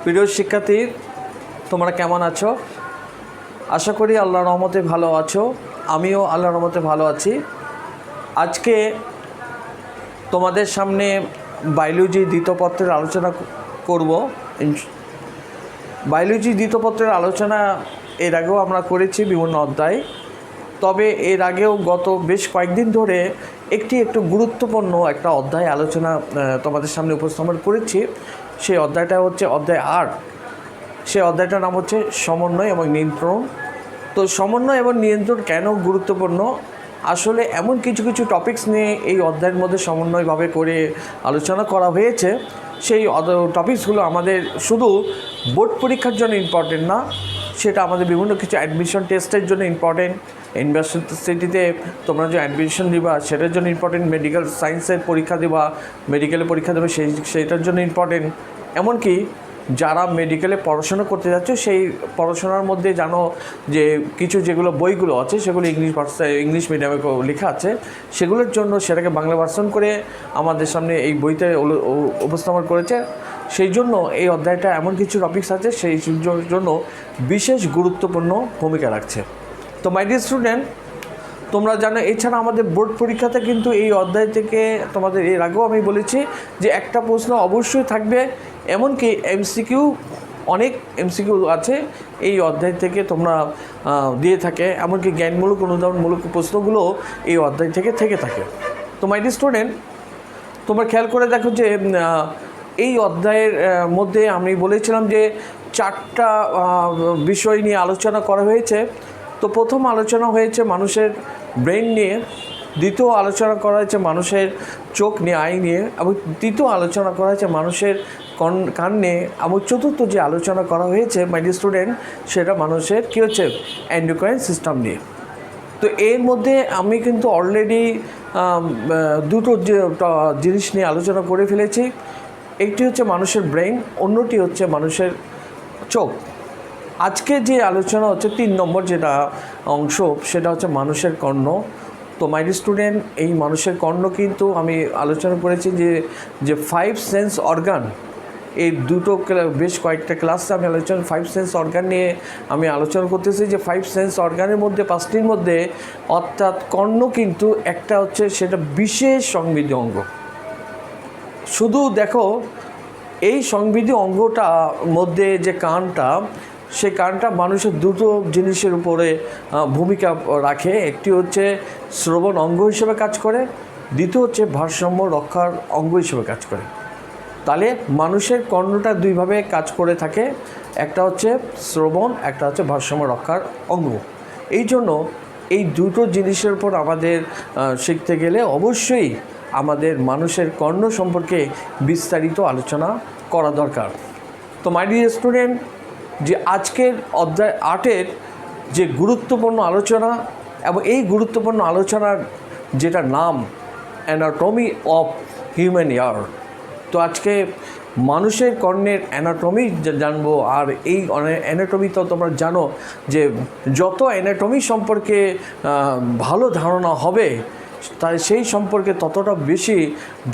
প্রিয় শিক্ষার্থী, তোমরা কেমন আছো? আশা করি আল্লাহর রহমতে ভালো আছো। আমিও আল্লাহর রহমতে ভালো আছি। আজকে তোমাদের সামনে বায়োলজি দ্বিতীয় পত্রের আলোচনা করব। বায়োলজি দ্বিতীয় পত্রের আলোচনা এর আগেও আমরা করেছি বিভিন্ন অধ্যায়। তবে এর আগেও গত বেশ কয়েকদিন ধরে একটু গুরুত্বপূর্ণ একটা অধ্যায় আলোচনা তোমাদের সামনে উপস্থাপন করেছি। সেই অধ্যায়টা হচ্ছে অধ্যায় ৮। সেই অধ্যায়টার নাম হচ্ছে সমন্বয় এবং নিয়ন্ত্রণ। তো সমন্বয় এবং নিয়ন্ত্রণ কেন গুরুত্বপূর্ণ, আসলে এমন কিছু কিছু টপিকস নিয়ে এই অধ্যায়ের মধ্যে সমন্বয়ভাবে করে আলোচনা করা হয়েছে। সেই টপিকসগুলো আমাদের শুধু বোর্ড পরীক্ষার জন্য ইম্পর্টেন্ট না, সেটা আমাদের বিভিন্ন কিছু অ্যাডমিশন টেস্টের জন্য ইম্পর্টেন্ট। ইউনিভার্সিটিতে তোমরা যে অ্যাডমিশন দিবা সেটার জন্য ইম্পর্টেন্ট। মেডিকেল সায়েন্সের পরীক্ষা দেবা, মেডিকেলে পরীক্ষা দেবে সেইটার জন্য ইম্পর্টেন্ট। এমনকি যারা মেডিকেলে পড়াশোনা করতে যাচ্ছে সেই পড়াশোনার মধ্যে জানো যে কিছু যেগুলো বইগুলো আছে সেগুলো ইংলিশ মিডিয়ামে লেখা আছে, সেগুলোর জন্য সেটাকে বাংলা ভার্সন করে আমাদের সামনে এই বইতে উপস্থাপন করেছে। সেই জন্য এই অধ্যায়টা এমন কিছু টপিকস আছে সেই জন্য বিশেষ গুরুত্বপূর্ণ ভূমিকা রাখছে। তো মাই ডিয়ার স্টুডেন্ট, তোমরা জানো এছাড়া আমাদের বোর্ড পরীক্ষাতে কিন্তু এই অধ্যায় থেকে তোমাদের এর আগেও আমি বলেছি যে একটা প্রশ্ন অবশ্যই থাকবে। এমনকি এমসিকিউ, অনেক এমসিকিউ আছে এই অধ্যায় থেকে তোমরা দিয়ে থাকে। এমনকি জ্ঞানমূলক অনুধাবনমূলক প্রশ্নগুলো এই অধ্যায় থেকে থাকে। তো মাই ডিয়ার স্টুডেন্ট, তোমরা খেয়াল করে দেখো যে এই অধ্যায়ের মধ্যে আমি বলেছিলাম যে 4টা বিষয় নিয়ে আলোচনা করা হয়েছে। তো প্রথম আলোচনা হয়েছে মানুষের ব্রেন নিয়ে, দ্বিতীয় আলোচনা করা হয়েছে মানুষের চোখ নিয়ে, আই নিয়ে, এবং তৃতীয় আলোচনা করা হয়েছে মানুষের কান নিয়ে, এবং চতুর্থ যে আলোচনা করা হয়েছে মাই ডিয়ার স্টুডেন্ট সেটা মানুষের কী হচ্ছে এন্ডোক্রাইন সিস্টেম নিয়ে। তো এর মধ্যে আমি কিন্তু অলরেডি দুটো জিনিস নিয়ে আলোচনা করে ফেলেছি। একটি হচ্ছে মানুষের ব্রেন, অন্যটি হচ্ছে মানুষের চোখ। আজকে যে আলোচনা হচ্ছে 3 নম্বর যেটা অংশ, সেটা হচ্ছে মানুষের কর্ণ। তো মাই ডিয়ার স্টুডেন্ট, এই মানুষের কর্ণ কিন্তু আমি আলোচনা করেছি যে 5 সেন্স অর্গান, এই দুটো বেশ কয়েকটা ক্লাসে আমি আলোচনা 5 সেন্স অর্গান নিয়ে আমি আলোচনা করতেছি যে 5 সেন্স অর্গানের মধ্যে 5টির মধ্যে অর্থাৎ কর্ণ কিন্তু একটা হচ্ছে সেটা বিশেষ সংবেদী অঙ্গ। শুধু দেখো এই সংবেদী অঙ্গটা মধ্যে যে কানটা, সেই কানটা মানুষের দুটো জিনিসের উপরে ভূমিকা রাখে। একটি হচ্ছে শ্রবণ অঙ্গ হিসেবে কাজ করে, দ্বিতীয় হচ্ছে ভারসাম্য রক্ষার অঙ্গ হিসেবে কাজ করে। তাহলে মানুষের কর্ণটা দুইভাবে কাজ করে থাকে, একটা হচ্ছে শ্রবণ, একটা হচ্ছে ভারসাম্য রক্ষার অঙ্গ। এই জন্য এই দুটো জিনিসের উপর আমাদের শিখতে গেলে অবশ্যই আমাদের মানুষের কর্ণ সম্পর্কে বিস্তারিত আলোচনা করা দরকার। তো মাই ডিয়ার স্টুডেন্ট, যে আজকের অধ্যায় 8-এর যে গুরুত্বপূর্ণ আলোচনা, এবং এই গুরুত্বপূর্ণ আলোচনার যেটা নাম অ্যানাটমি অফ হিউম্যান ইয়ার। তো আজকে মানুষের কর্ণের অ্যানাটমি জানবো। আর এই অ্যানাটমি তো তোমরা জানো যে যত অ্যানাটমি সম্পর্কে ভালো ধারণা হবে তাই সেই সম্পর্কে ততটা বেশি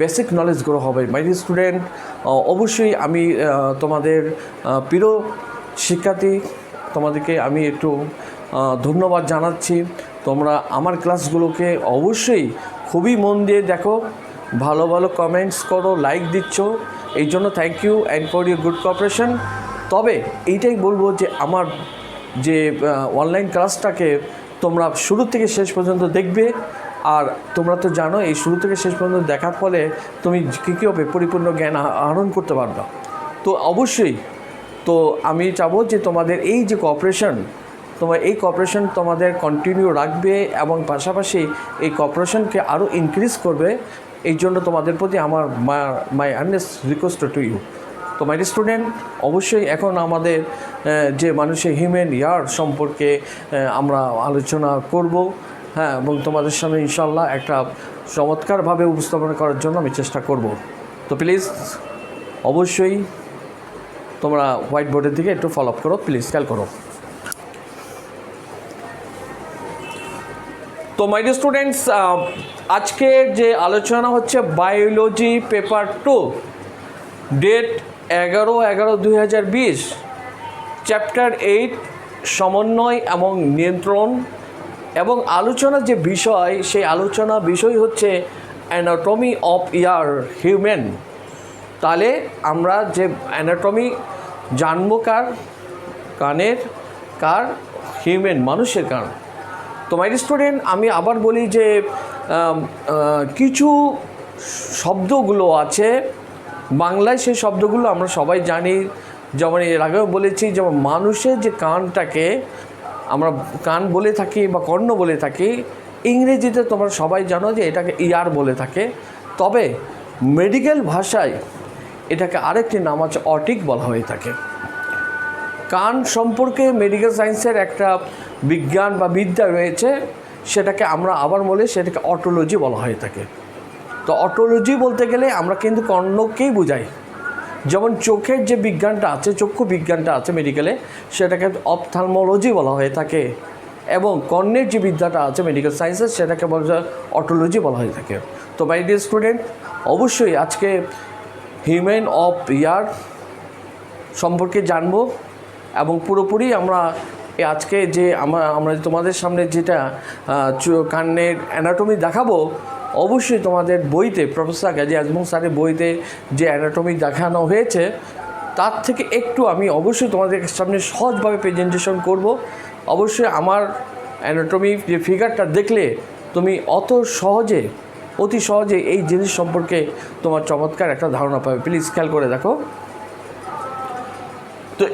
বেসিক নলেজ গ্রো হবে। মাই ডিয়ার স্টুডেন্ট, অবশ্যই আমি তোমাদের প্রিয় শিক্ষার্থী, তোমাদেরকে আমি একটু ধন্যবাদ জানাচ্ছি। তোমরা আমার ক্লাসগুলোকে অবশ্যই খুবই মন দিয়ে দেখো, ভালো ভালো কমেন্টস করো, লাইক দিচ্ছ, এই জন্য thank you and for your good cooperation. তবে এইটাই বলবো যে আমার যে অনলাইন ক্লাসটাকে তোমরা শুরু থেকে শেষ পর্যন্ত দেখবে। আর তোমরা তো জানো এই শুরু থেকে শেষ পর্যন্ত দেখার ফলে তুমি কী হবে পরিপূর্ণ জ্ঞান আহরণ করতে পারবে। তো অবশ্যই তো আমি চাবো যে তোমাদের এই যে কোঅপারেশন, তোমার এই কোঅপারেশন তোমাদের কন্টিনিউ রাখবে এবং পাশাপাশি এই কোঅপারেশনকে আরও ইনক্রিজ করবে। এই জন্য তোমাদের প্রতি আমার my earnest request to you. তো মাই স্টুডেন্ট, অবশ্যই এখন আমাদের যে মানুষের হিউম্যান ইয়ার সম্পর্কে আমরা আলোচনা করব, হ্যাঁ, এবং তোমাদের সামনে ইনশাল্লাহ একটা চমৎকারভাবে উপস্থাপনা করার জন্য আমি চেষ্টা করব। তো প্লিজ অবশ্যই তোমরা হোয়াইট বোর্ডের দিকে একটু ফলো আপ করো, প্লিজ খেয়াল করো। তো মাই ডিয়ার স্টুডেন্টস, আজকের যে আলোচনা হচ্ছে বায়োলজি পেপার 2, ডেট 11/11/2020, চ্যাপ্টার 8 সমন্বয় এবং নিয়ন্ত্রণ এবং আলোচনার যে বিষয়, সেই আলোচনা বিষয় হচ্ছে অ্যানাটমি অফ ইয়ার হিউম্যান। তাহলে আমরা যে অ্যানাটমি জানবো কার? কানের। কার? হিউম্যান, মানুষের কান। তো মাই স্টুডেন্ট, আমি আবার বলি যে কিছু শব্দগুলো আছে বাংলায়, সেই শব্দগুলো আমরা সবাই জানি। যেমন এর আগেও বলেছি, যেমন মানুষের যে কানটাকে আমরা কান বলে থাকি বা কর্ণ বলে থাকি, ইংরেজিতে তোমরা সবাই জানো যে এটাকে ইয়ার বলে থাকে। তবে মেডিকেল ভাষায় এটাকে আরেকটি নাম আছে, অটিক বলা হয়ে থাকে। কান সম্পর্কে মেডিকেল সায়েন্সের একটা বিজ্ঞান বা বিদ্যা রয়েছে, সেটাকে আমরা আবার বলি, সেটাকে অটোলজি বলা হয়ে থাকে। তো অটোলজি বলতে গেলে আমরা কিন্তু কর্ণকেই বোঝাই। যেমন চোখের যে বিজ্ঞানটা আছে, চক্ষু বিজ্ঞানটা আছে মেডিকেলে, সেটাকে অপথ্যালমোলজি বলা হয়ে থাকে। এবং কর্ণের যে বিদ্যাটা আছে মেডিকেল সায়েন্সের, সেটাকে বলা অটোলজি বলা হয়ে থাকে। তো মাই ডিয়ার স্টুডেন্ট, অবশ্যই আজকে হিউম্যান অফ ইয়ার সম্পর্কে জানবো এবং পুরোপুরি আমরা আজকে যে আমরা তোমাদের সামনে যেটা কানের অ্যানাটমি দেখাবো, অবশ্যই তোমাদের বইতে প্রফেসর গাজী আজমল স্যারের বইতে যে অ্যানাটমি দেখানো হয়েছে, তার থেকে একটু আমি অবশ্যই তোমাদের সামনে সহজভাবে প্রেজেন্টেশন করব। অবশ্যই আমার অ্যানাটমি যে ফিগারটা দেখলে তুমি অতি সহজে এই জিনিস সম্পর্কে তোমার চমৎকার একটা ধারণা পাবে। প্লিজ খেয়াল করে দেখো। তো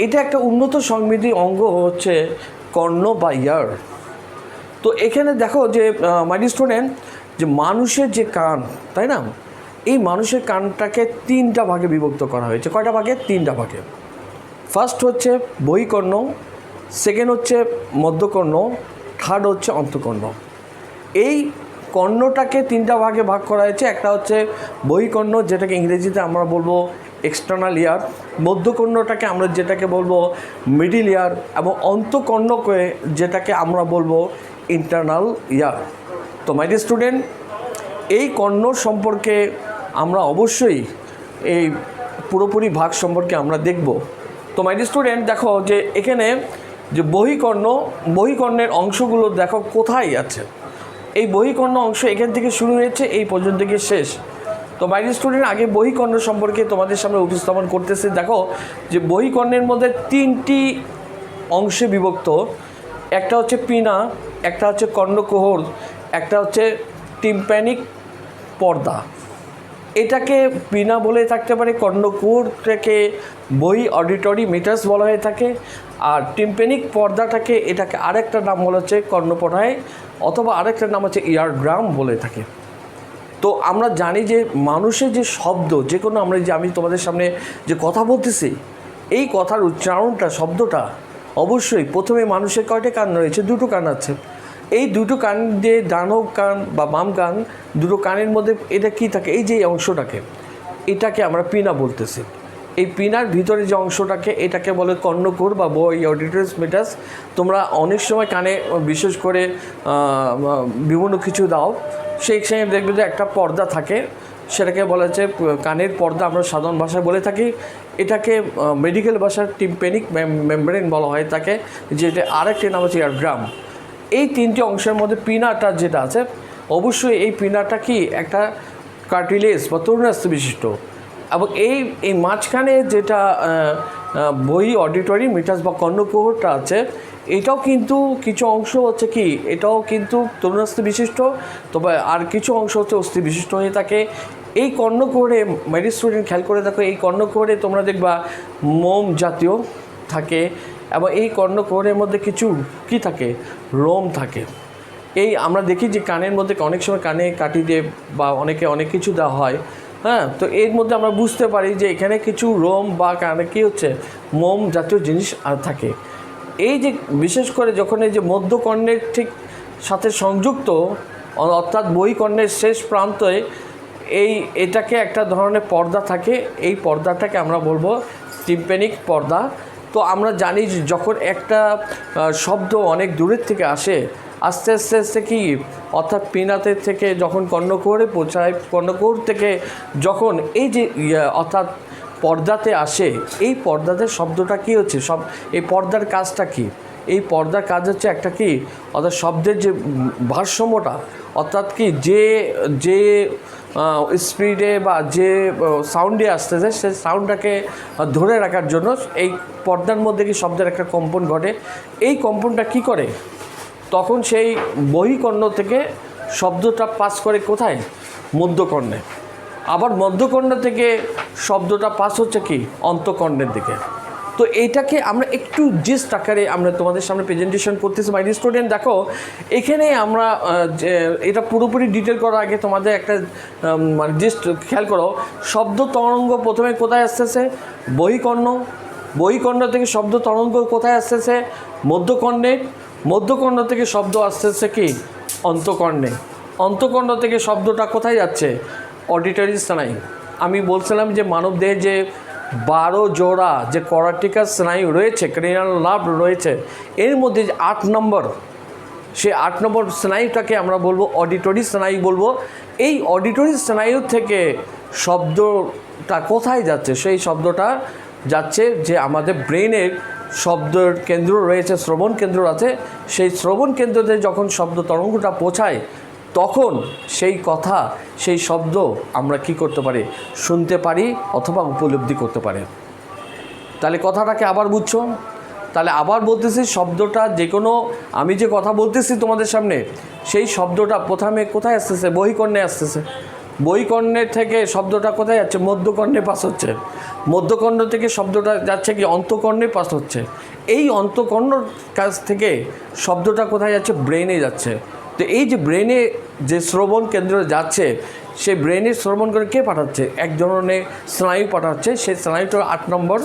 এটা একটা উন্নত সংবেদী অঙ্গ হচ্ছে কর্ণ বা ইয়ার। তো এখানে দেখো যে মাই ডিয়ার স্টুডেন্ট, যে মানুষের যে কান, তাই না, এই মানুষের কানটাকে 3টা ভাগে বিভক্ত করা হয়েছে। কয়টা ভাগে? 3টা ভাগে। ফার্স্ট হচ্ছে বহিকর্ণ, সেকেন্ড হচ্ছে মধ্যকর্ণ, থার্ড হচ্ছে অন্তঃকর্ণ। এই কর্ণটাকে 3টা ভাগে ভাগ করা হয়েছে। একটা হচ্ছে বহিকর্ণ, যেটাকে ইংরেজিতে আমরা বলবো এক্সটার্নাল ইয়ার, মধ্যকর্ণটাকে আমরা যেটাকে বলবো মিডিল ইয়ার, এবং অন্তঃকর্ণকে যেটাকে আমরা বলবো ইন্টারনাল ইয়ার। তো মাই ডিয়ার স্টুডেন্ট, এই কর্ণ সম্পর্কে আমরা অবশ্যই এই পুরোপুরি ভাগ সম্পর্কে আমরা দেখব। তো মাই ডিয়ার স্টুডেন্ট, দেখো যে এখানে যে বহিকর্ণের অংশগুলো দেখো কোথায় আছে। এই বহিকর্ণ অংশ এখান থেকে শুরু হয়েছে, এই পর্যন্ত গিয়ে শেষ। তো মাই ডিয়ার স্টুডেন্ট, আগে বহিকর্ণ সম্পর্কে তোমাদের সামনে উপস্থাপন করতেছে। দেখো যে বহিকর্ণের মধ্যে 3টি অংশে বিভক্ত। একটা হচ্ছে পিনা, একটা হচ্ছে কর্ণকুহর, একটা হচ্ছে টিম্প্যানিক পর্দা। এটাকে পিনা বলে থাকতে পারে, কর্ণকুহরটাকে বহি অডিটরি মিটাস বলা হয়ে থাকে, আর টিম্প্যানিক পর্দাটাকে এটাকে আরেকটা নাম বলা হচ্ছে কর্ণপটায়, অথবা আরেকটা নাম হচ্ছে ইয়ারড্রাম বলে থাকে। তো আমরা জানি যে মানুষের যে শব্দ, যে কোনো আমি তোমাদের সামনে যে কথা বলতেছি, এই কথার উচ্চারণটা, শব্দটা অবশ্যই প্রথমে মানুষের কয়টা কান রয়েছে? 2টো কান আছে। এই 2টো কান দিয়ে ডান কান বা বাম কান, 2টো কানের মধ্যে এটা কি থাকে? এই যে অংশটাকে, এটাকে আমরা পিনা বলতেছি। এই পিনার ভিতরে যে অংশটাকে, এটাকে বলে কর্ণকুহর বা বহি অডিটরিস মিটাস। তোমরা অনেক সময় কানে বিশেষ করে বিভিন্ন কিছু দাও, সেইখানে দেখবে যে একটা পর্দা থাকে, সেটাকে বলা হচ্ছে কানের পর্দা, আমরা সাধারণ ভাষায় বলে থাকি। এটাকে মেডিকেল ভাষার টিম্প্যানিক মেমব্রেন বলা হয় থাকে, যেটা আরেকটি নাম হচ্ছে ইয়ারড্রাম। এই 3টি অংশের মধ্যে পিনাটা যেটা আছে, অবশ্যই এই পিনাটা কি একটা কার্টিলেজ বা তরুণাস্থি বিশিষ্ট, এবং এই মাঝখানে যেটা বহি অডিটরি মিটাস বা কর্ণকুহরটা আছে, এটাও কিন্তু কিছু অংশ হচ্ছে কি, এটাও কিন্তু তরুণাস্থি বিশিষ্ট, তবে আর কিছু অংশ হচ্ছে অস্থি বিশিষ্ট হয়ে থাকে। এই কর্ণকুহরে মাই ডিয়ার স্টুডেন্ট খেয়াল করে দেখো, এই কর্ণকুহরে তোমরা দেখবা মোম জাতীয় থাকে, এবং এই কর্ণকুহরের মধ্যে কিছু কি থাকে? লোম থাকে। এই আমরা দেখি যে কানের মধ্যে অনেক সময় কানে কাটি দিয়ে বা অনেক কিছু দেওয়া হয়, হ্যাঁ। তো এর মধ্যে আমরা বুঝতে পারি যে এখানে কিছু লোম বা কানে কী হচ্ছে, মোম জাতীয় জিনিস থাকে। এই যে বিশেষ করে যখন এই যে মধ্যকর্ণের ঠিক সাথে সংযুক্ত, অর্থাৎ বহিকর্ণের শেষ প্রান্তে এটাকে একটা ধরনের পর্দা থাকে, এই পর্দাটাকে আমরা বলবো টিম্প্যানিক পর্দা। তো আমরা জানি যে যখন একটা শব্দ অনেক দূরের থেকে আসে, আস্তে আস্তে আস্তে কি অর্থাৎ পিনাতের থেকে যখন কর্ণকুহরে পৌঁছায়, কর্ণকুহর থেকে যখন এই যে অর্থাৎ পর্দাতে আসে, এই পর্দাতে শব্দটা কী হচ্ছে, এই পর্দার কাজটা কি? এই পর্দার কাজ হচ্ছে একটা কি, অর্থাৎ শব্দের যে ভারসাম্যটা, অর্থাৎ কি যে যে স্পিডে বা যে সাউন্ডে আসতেছে সেই সাউন্ডটাকে ধরে রাখার জন্য এই পর্দার মধ্যে কি শব্দের একটা কম্পন ঘটে। এই কম্পনটা কি করে, তখন সেই বহিকর্ণ থেকে শব্দটা পাস করে কোথায়, মধ্যকর্ণে। আবার মধ্যকর্ণ থেকে শব্দটা পাস হচ্ছে কি অন্তকর্ণের দিকে। তো এইটাকে আমরা একটু জিস্ট আকারে আমরা তোমাদের সামনে প্রেজেন্টেশন করতেছি। মাই ডিয়ার স্টুডেন্ট, দেখো এখানে আমরা এটা পুরোপুরি ডিটেল করার আগে তোমাদের একটা মানে জিস্ট খেয়াল করো। শব্দ তরঙ্গ প্রথমে কোথায় আসতেছে, বহিকর্ণ। বহিকর্ণ থেকে শব্দ তরঙ্গ কোথায় আসতেছে, মধ্যকর্ণে। মধ্যকর্ণ থেকে শব্দ আসতেছে কি অন্তকর্ণে। অন্তকর্ণ থেকে শব্দটা কোথায় যাচ্ছে, অডিটরি স্নায়ু। আমি বলছিলাম যে মানবদেহে যে 12 জোড়া যে কর্টিকাল স্নায়ু রয়েছে, ক্রেনিয়াল নার্ভ রয়েছে, এর মধ্যে যে 8 নম্বর, সে 8 নম্বর স্নায়ুটাকে আমরা বলবো অডিটরি স্নায়ু বলবো। এই অডিটরি স্নায়ু থেকে শব্দটা কোথায় যাচ্ছে, সেই শব্দটা যাচ্ছে যে আমাদের ব্রেনের শব্দের কেন্দ্র রয়েছে, শ্রবণ কেন্দ্র আছে, সেই শ্রবণ কেন্দ্রতে যখন শব্দ তরঙ্গটা পৌঁছায় তখন সেই কথা, সেই শব্দ আমরা কি করতে পারি, শুনতে পারি অথবা উপলব্ধি করতে পারি। তাহলে কথাটাকে আবার বুঝছো? তাহলে আবার বলতেছি, শব্দটা যে কোনো, আমি যে কথা বলতেছি তোমাদের সামনে, সেই শব্দটা প্রথমে কোথায় আসতেছে, বহিকর্ণে আসতেছে। বহিকর্ণের থেকে শব্দটা কোথায় যাচ্ছে, মধ্যকর্ণে পাস হচ্ছে। মধ্যকর্ণ থেকে শব্দটা যাচ্ছে কি অন্তকর্ণে পাস হচ্ছে। এই অন্তকর্ণর কাছ থেকে শব্দটা কোথায় যাচ্ছে, ব্রেনে যাচ্ছে। তো এই যে ব্রেনে যে শ্রবণ কেন্দ্র যাচ্ছে, সেই ব্রেনের শ্রবণ করে কে পাঠাচ্ছে, এক ধরনের স্নায়ু পাঠাচ্ছে। সেই স্নায়ুটার 8 নম্বর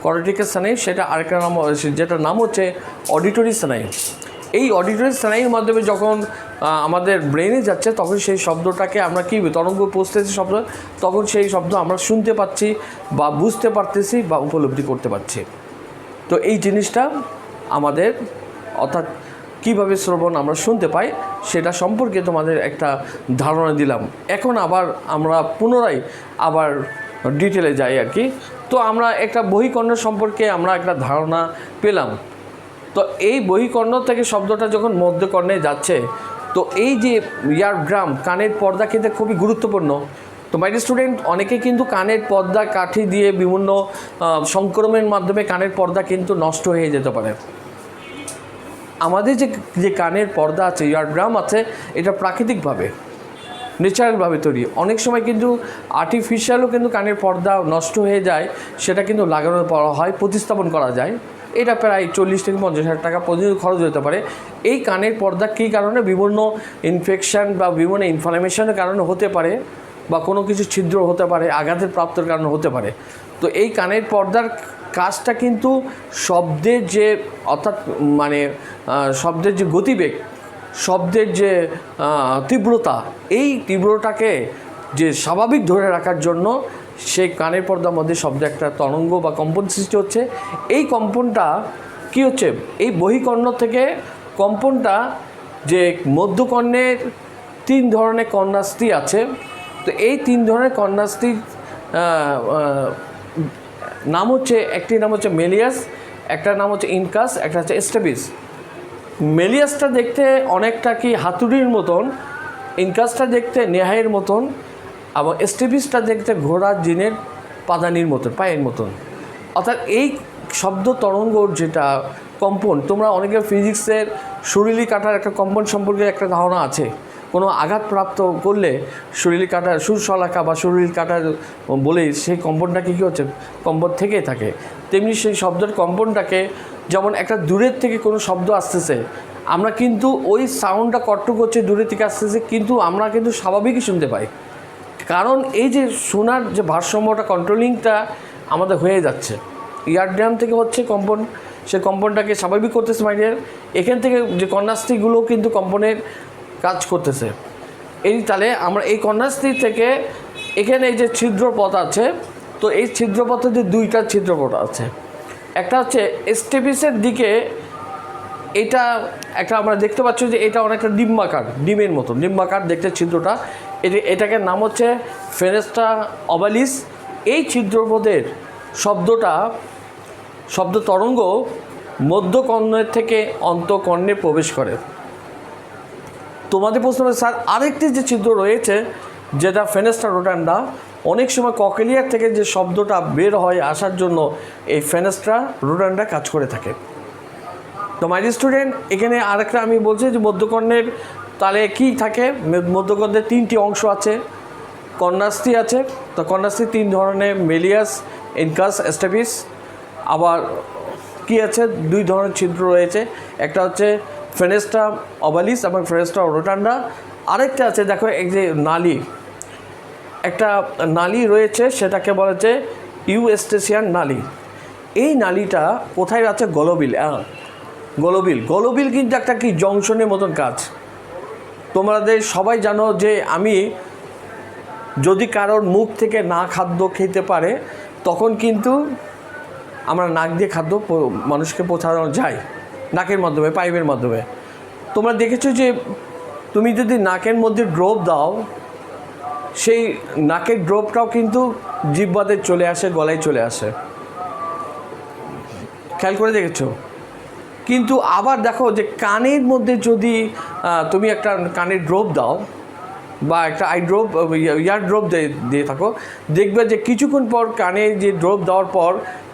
কর্টিকাল স্নায়ু, সেটা আরেকটা নাম, যেটার নাম হচ্ছে অডিটরি স্নায়ু। এই অডিটরি স্নায়ুর মাধ্যমে যখন আমাদের ব্রেনে যাচ্ছে, তখন সেই শব্দটাকে আমরা কি তরঙ্গ পৌঁছতেছি শব্দ, তখন সেই শব্দ আমরা শুনতে পাচ্ছি বা বুঝতে পারতেছি বা উপলব্ধি করতে পারছি। তো এই জিনিসটা আমাদের, অর্থাৎ কীভাবে শ্রবণ আমরা শুনতে পাই সেটা সম্পর্কে তোমাদের একটা ধারণা দিলাম। এখন আবার আমরা পুনরায় আবার ডিটেলে যাই আর কি। তো আমরা একটা বহিকর্ণ সম্পর্কে আমরা একটা ধারণা পেলাম। তো এই বহিকর্ণ থেকে শব্দটা যখন মধ্যকর্ণে যাচ্ছে, তো এই যে ইয়ারড্রাম, কানের পর্দা কিন্তু খুবই গুরুত্বপূর্ণ। তো মাই ডিয়ার স্টুডেন্ট, অনেকে কিন্তু কানের পর্দা কাঠি দিয়ে বিভিন্ন সংক্রমণের মাধ্যমে কানের পর্দা কিন্তু নষ্ট হয়ে যেতে পারে। আমাদের যে কানের পর্দা আছে, ইয়ারড্রাম আছে, এটা প্রাকৃতিকভাবে, ন্যাচারালভাবে তৈরি। অনেক সময় কিন্তু আর্টিফিশিয়ালও কিন্তু কানের পর্দা নষ্ট হয়ে যায়, সেটা কিন্তু লাগানোর পর হয়, প্রতিস্থাপন করা যায়। এটা প্রায় 40 থেকে 50,000 টাকা পর্যন্ত খরচ হতে পারে। এই কানের পর্দা কী কারণে, বিভিন্ন ইনফেকশান বা বিভিন্ন ইনফ্লামেশনের কারণে হতে পারে, বা কোনো কিছু ছিদ্র হতে পারে, আঘাতের প্রাপ্তর কারণে হতে পারে। তো এই কানের পর্দার কাজটা কিন্তু শব্দের যে, অর্থাৎ মানে শব্দের যে গতিবেগ, শব্দের যে তীব্রতা, এই তীব্রতাকে যে স্বাভাবিক ধরে রাখার জন্য সেই কানের পর্দার মধ্যে শব্দে একটা তরঙ্গ বা কম্পন সৃষ্টি হচ্ছে। এই কম্পনটা কি হচ্ছে, এই বহিকর্ণ থেকে কম্পনটা যে মধ্যকর্ণের 3 ধরনের কর্ণাস্থি আছে। তো এই 3 ধরনের কর্ণাস্থির নাম হচ্ছে, একটি নাম হচ্ছে মেলিয়াস, একটা নাম হচ্ছে ইনকাস, একটা হচ্ছে স্টেপিস। মেলিয়াসটা দেখতে অনেকটা কি হাতুড়ির মতন, ইনকাসটা দেখতে নেহাইয়ের মতন, এবং স্টেপিসটা দেখতে ঘোড়ার জিনের পাদানির মতন, পায়ের মতন। অর্থাৎ এই শব্দ তরঙ্গর যেটা কম্পন, তোমরা অনেকে ফিজিক্সের সুরিলি কাটার একটা কম্পন সম্পর্কে একটা ধারণা আছে। কোনো আঘাতপ্রাপ্ত করলে সুরিলি কাটার, সুরশলাকা বা সুরিলি কাটার বলেই সেই কম্পনটাকে কী হচ্ছে, কম্পন থেকেই থাকে। তেমনি সেই শব্দের কম্পনটাকে, যেমন একটা দূরের থেকে কোনো শব্দ আসতেছে, আমরা কিন্তু ওই সাউন্ডটা কট্টু করছে, দূরের থেকে আসতেছে, কিন্তু আমরা কিন্তু স্বাভাবিকই শুনতে পাই। কারণ এই যে শোনার যে ভারসাম্যটা, কন্ট্রোলিংটা আমাদের হয়ে যাচ্ছে, ইয়ারড্রাম থেকে হচ্ছে কম্পন, সে কম্পনটাকে স্বাভাবিক করতেছে মাইডিয়ার। এখান থেকে যে কন্যাস্ত্রীগুলো কিন্তু কম্পনের কাজ করতেছে। এই তাহলে আমরা এই কন্যাস্ত্রী থেকে এখানে এই যে ছিদ্রপথ আছে, তো এই ছিদ্রপথে যে 2টা ছিদ্রপথ আছে, একটা হচ্ছে স্টেপিসের দিকে এটা একটা আমরা দেখতে পাচ্ছি যে এটা অনেকটা ডিম্বাকার, ডিমের মতো ডিম্বাকার দেখতে ছিদ্রটা। এটাকে নাম হচ্ছে ফেনেস্ট্রা ওভালিস। এই ছিদ্রপথের শব্দ তরঙ্গ মধ্যকর্ণের থেকে অন্তঃকর্ণে প্রবেশ করে। তোমাদের প্রশ্ন হবে স্যার আরেকটি যে ছিদ্র রয়েছে যেটা ফেনেস্ট্রা রোটান্ডা, অনেক সময় ককলিয়ার থেকে যে শব্দটা বের হয় আসার জন্য এই ফেনেস্ট্রা রোটান্ডা কাজ করে থাকে। তো মাই স্টুডেন্ট, এখানে আরেকটা আমি বলছি যে মধ্যকর্ণের তাহলে কী থাকে, মধ্যকর্ণের 3টি অংশ আছে। কর্ণাস্থি আছে, তো কর্ণাস্থি 3 ধরনের, মেলিয়াস, ইনকাস, স্টেপিস। আবার কি আছে, 2 ধরনের ছিদ্র রয়েছে, একটা হচ্ছে ফেনেস্ট্রা ওভালিস এবং ফেনেস্ট্রা রোটান্ডা। আরেকটা আছে দেখো এই যে নালী, একটা নালী রয়েছে সেটাকে বলা হচ্ছে ইউস্টেসিয়ান নালী। এই নালীটা কোথায় আছে, গলবিল কিন্তু একটা কি জংশনের মতন কাজ। তোমাদের সবাই জানো যে আমি যদি কারোর মুখ থেকে না খাদ্য খেতে পারে তখন কিন্তু আমরা নাক দিয়ে খাদ্য মানুষকে পৌঁছানো যায়, নাকের মাধ্যমে, পাইপের মাধ্যমে। তোমরা দেখেছো যে তুমি যদি নাকের মধ্যে ড্রপ দাও, সেই নাকের ড্রপটাও কিন্তু জিহ্বাতে চলে আসে, গলায় চলে আসে, খেয়াল করে দেখেছো। কিন্তু আবার দেখো যে কানের মধ্যে যদি তুমি একটা কানের ড্রপ দাও বা একটা ইয়ার ড্রপ দিয়ে থাকো, দেখবে যে কিছুক্ষণ পর কানে যে ড্রপ দেওয়ার পর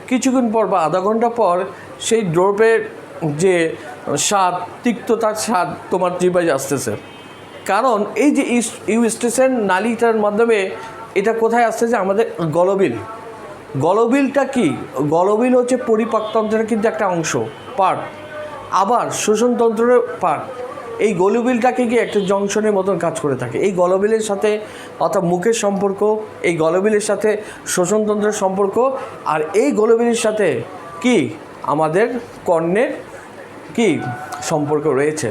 কিছুক্ষণ পর বা আধা ঘন্টা পর সেই ড্রপের যে স্বাদ, তিক্ততার স্বাদ তোমার জিহ্বায় আসতেছে। কারণ এই যে ইউস্টেসিয়ান নালীটার মাধ্যমে এটা কোথায় আসতেছে, আমাদের গলবিলটা কি, গলবিল হচ্ছে পরিপাকতন্ত্রের কিন্তু একটা অংশ, পার্ট, আবার শোষণতন্ত্রের পার্ট। এই গলবিলটাকে কি একটা জংশনের মতন কাজ করে থাকে। এই গলবিলের সাথে অর্থাৎ মুখের সম্পর্ক, এই গলবিলের সাথে শোষণতন্ত্রের সম্পর্ক, আর এই গলবিলের সাথে কি আমাদের কর্ণের কি সম্পর্ক রয়েছে।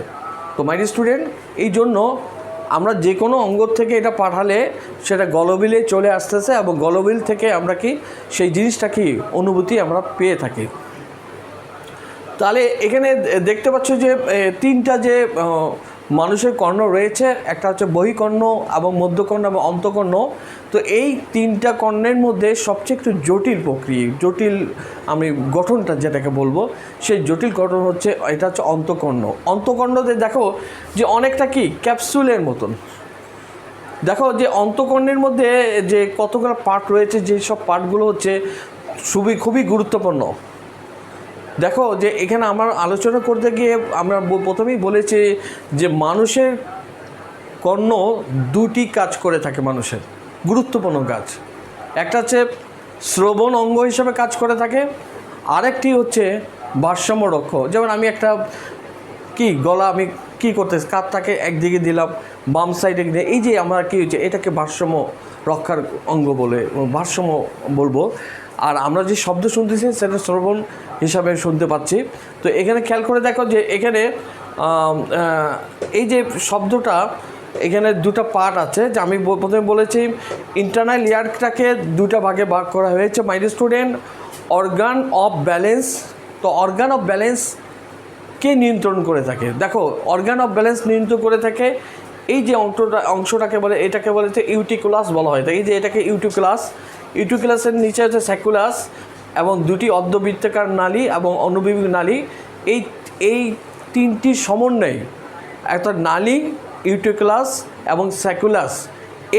তো মাই স্টুডেন্ট, এই জন্য আমরা যে কোনো অঙ্গ থেকে এটা পাঠালে সেটা গলবিলে চলে আসতেছে এবং গলবিল থেকে আমরা কি সেই জিনিসটা কি অনুভূতি আমরা পেয়ে থাকি। তাহলে এখানে দেখতে পাচ্ছ যে 3টা যে মানুষের কর্ণ রয়েছে, একটা হচ্ছে বহিকর্ণ এবং মধ্যকর্ণ এবং অন্তঃকর্ণ। তো এই 3টা কর্ণের মধ্যে সবচেয়ে একটু জটিল আমি গঠনটা যেটাকে বলবো, সেই জটিল গঠন হচ্ছে এটা হচ্ছে অন্তঃকর্ণতে দেখো যে অনেকটা কি ক্যাপসুলের মতন। দেখো যে অন্তঃকর্ণের মধ্যে যে কতগুলো পার্ট রয়েছে, যে সব পার্টগুলো হচ্ছে খুবই গুরুত্বপূর্ণ। দেখো যে এখানে আমার আলোচনা করতে গিয়ে আমরা প্রথমেই বলেছি যে মানুষের কর্ণ 2টি কাজ করে থাকে, মানুষের গুরুত্বপূর্ণ কাজ। একটা হচ্ছে শ্রবণ অঙ্গ হিসেবে কাজ করে থাকে, আরেকটি হচ্ছে ভারসাম্য রক্ষক। যেমন আমি একটা গলা আমি কী করতেছি, কাঁধটাকে একদিকে দিলাম, বাম সাইডে দিয়ে, এই যে আমরা কী হচ্ছে এটাকে ভারসাম্য রক্ষার অঙ্গ বলে, ভারসাম্য বলবো। আর আমরা যে শব্দ শুনতেছি সেটা শ্রবণ হিসাবে শুনতে পাচ্ছি। তো এখানে খেয়াল করে দেখো যে এখানে এই যে শব্দটা, এখানে 2টা পার্ট আছে। যে আমি প্রথমে বলেছি ইন্টারনাল ইয়ারটাকে 2টা ভাগে ভাগ করা হয়েছে my student, organ of balance. তো অর্গান অফ ব্যালেন্স কে নিয়ন্ত্রণ করে থাকে, দেখো অর্গান অফ ব্যালেন্স নিয়ন্ত্রণ করে থাকে এই যে অংশটাকে বলে, এটাকে বলে যে ইউটিকুলাস বলা হয়। এই যে এটাকে ইউটিকুলাসের নিচে হচ্ছে স্যাকুলাস এবং 2টি অর্ধবৃত্তাকার নালী এবং অনুভূমিক নালী। এই 3টির সমন্বয়ে একটা নালী, ইউটিকুলাস এবং স্যাকুলাস,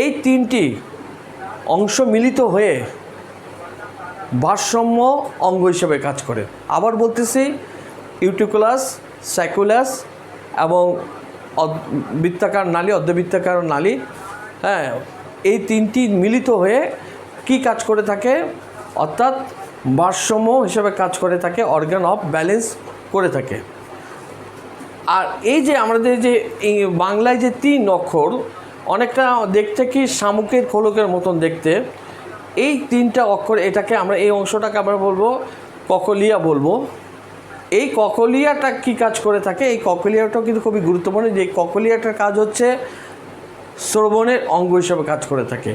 এই 3টি অংশ মিলিত হয়ে ভারসাম্য অঙ্গ হিসেবে কাজ করে। আবার বলতেছি, ইউটিকুলাস, স্যাকুলাস এবং বৃত্তাকার নালী, অর্ধবৃত্তাকার নালী, হ্যাঁ, এই 3টি মিলিত হয়ে কি কাজ করে থাকে, অর্থাৎ ভারসাম্য হিসেবে কাজ করে থাকে, অর্গান অফ ব্যালেন্স করে থাকে। আর এই যে আমাদের যে বাংলায় যে 3 অক্ষর, অনেকটা দেখতে কি শামুকের খোলকের মতন দেখতে, এই 3টা অক্ষর, এটাকে আমরা এই অংশটাকে আমরা বলবো ককলিয়া বলবো। এই ককলিয়াটা কি কাজ করে থাকে, এই ককলিয়াটাও কিন্তু খুবই গুরুত্বপূর্ণ। যে ককলিয়াটার কাজ হচ্ছে শ্রবণের অঙ্গ হিসেবে কাজ করে থাকে।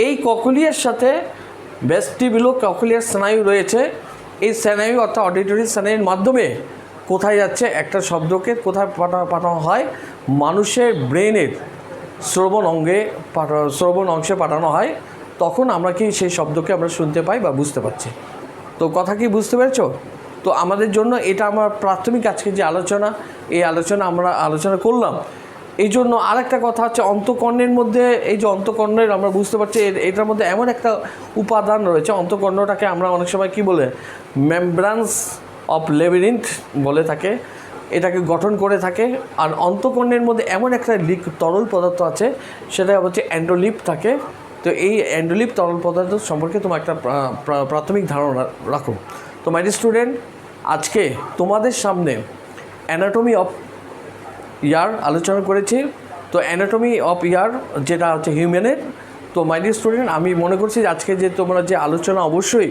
এই ককলিয়ার সাথে ভেস্টিবুলো ককলিয়ার স্নায়ু রয়েছে। এই স্নায়ু অর্থাৎ অডিটরি স্নায়ুর মাধ্যমে কোথায় যাচ্ছে, একটা শব্দকে কোথায় পাঠানো হয়, মানুষের ব্রেনের শ্রবণ অংশে পাঠানো হয়, তখন আমরা কি সেই শব্দকে আমরা শুনতে পাই বা বুঝতে পারছি। তো কথা কি বুঝতে পেরেছ? তো আমাদের জন্য এটা আমার প্রাথমিক আজকে যে আলোচনা, এই আমরা আলোচনা করলাম। এই জন্য আরেকটা কথা হচ্ছে অন্তঃকর্ণের মধ্যে, এই যে অন্তঃকর্ণের আমরা বুঝতে পারছি এটার মধ্যে এমন একটা উপাদান রয়েছে, অন্তঃকর্ণটাকে আমরা অনেক সময় কি বলে, মেমব্রানস অফ লেবিরিন্থ বলে থাকে, এটাকে গঠন করে থাকে। আর অন্তঃকর্ণের মধ্যে এমন একটা তরল পদার্থ আছে, সেটা হচ্ছে এন্ডোলিপ থাকে। তো এই এন্ডোলিপ তরল পদার্থ সম্পর্কে তোমার একটা প্রাথমিক ধারণা রাখো। তো মাই ডিয়ার স্টুডেন্ট, আজকে তোমাদের সামনে অ্যানাটমি অফ ইয়ার আলোচনা করেছি। তো অ্যানাটমি অফ ইয়ার যেটা হচ্ছে হিউম্যানের। তো মাই ডিয়ার স্টুডেন্ট, আমি মনে করছি যে আজকে যে তোমরা যে আলোচনা, অবশ্যই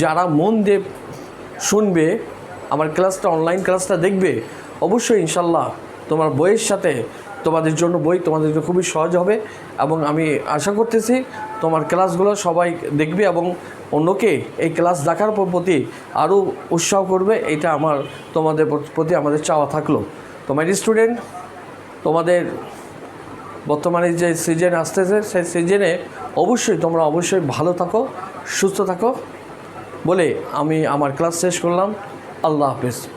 যারা মন দিয়ে শুনবে, আমার ক্লাসটা, অনলাইন ক্লাসটা দেখবে, অবশ্যই ইনশাল্লাহ তোমার বইয়ের সাথে তোমাদের জন্য তোমাদের জন্য খুবই সহজ হবে। এবং আমি আশা করতেছি তোমার ক্লাসগুলো সবাই দেখবে এবং অন্যকে এই ক্লাস দেখার প্রতি আরও উৎসাহ করবে। এটা তোমাদের প্রতি আমাদের চাওয়া থাকলো। তো মাই ডিয়ার স্টুডেন্ট, তোমাদের বর্তমানে যে সিজন আসতেছে, সেই সিজনে তোমরা অবশ্যই ভালো থাকো, সুস্থ থাকো বলে আমি আমার ক্লাস শেষ করলাম। আল্লাহ হাফেজ।